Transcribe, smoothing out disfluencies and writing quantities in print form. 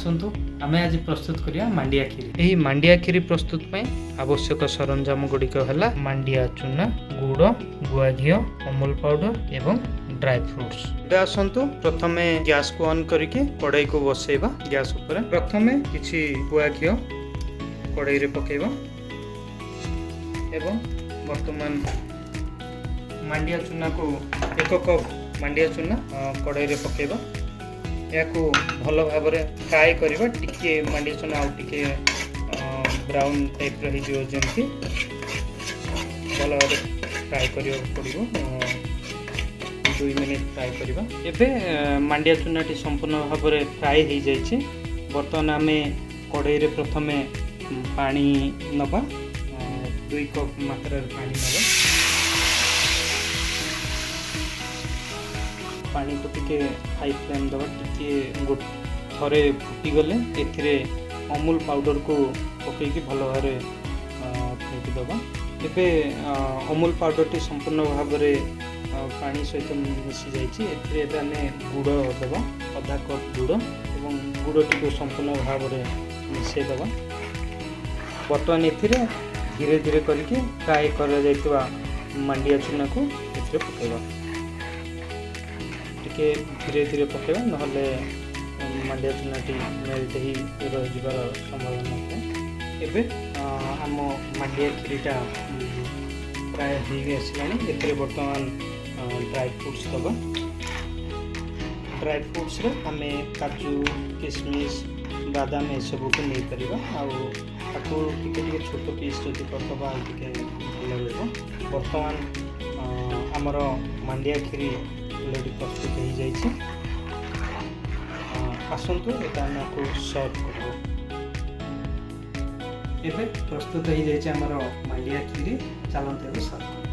आसतु आमे आज प्रस्तुत करिया मांडिया खीरी। एही मांडिया खीरी प्रस्तुत पय आवश्यक सरंजाम गुड़िक है मांडिया चूना, गुड़, गुआ घी, अमूल पाउडर एवं ड्राई फ्रूट्स। आसतु प्रथमे गैस को ऑन करके कड़ाई को बसैबा। गैस ऊपर प्रथमे किछि गुआ घी कड़ाई रे पकेबा एवं वर्तमान मांडिया चूना को 1 कप मांडिया चूना कड़ाई रे पकेबा। या भल भाव फ्राए करवा। टिके मांडिया चूना आउ टिके ब्राउन टाइप रही जमती भल भाव फ्राए करने पड़ो। 2 मिनिट फ्राए करवा। एबे मांडिया चूनाटी संपूर्ण भाव फ्राए हो जाइए। बर्तमान आम कड़ाई रे प्रथमे पानी नबा। 2 कप मात्रा पानी नबा। पानी को टिके हाई फ्लेम दबा। टिके थरे फुटी गले एथिरे अमूल पाउडर को पकईकि भल भाव फेंटी दबा। एबे अमूल पाउडर टी संपूर्ण भाव पानी सहित मिसी जाइए। एथिरे आमे गुड़ दबा। आधा कप गुड़ एवं गुड़ टी संपूर्ण भाव मिसई दबा। बर्तमान एथिरे धीरे धीरे करके फ्राए कर जाइतिबा मांडिया चूना को एथिरे पकेबा। टिके धीरे धीरे पकेबा नहले मांडिया चूनाटी मेल्ट ही रहिबार संभावना है। एबे आम मांडिया खीरीटा प्राय हो आसलानी। एथिरे वर्तमान ड्राई फ्रूट्स दबा। ड्राई फ्रूट्स रे आमे काजू, किशमिश, बादाम ए सब को नहीं परिबा। आउ ताको टिके छोट पीस जदि करदबा टिके भल रहबो। वर्तमान आमर मांडिया खीरी ऑलरेडी प्रस्तुत हो जाइए। आसतु एटा हमको सर्व करबो। एबे प्रस्तुत हो जाइए आमर मांडिया खीरी। चलते सर्व।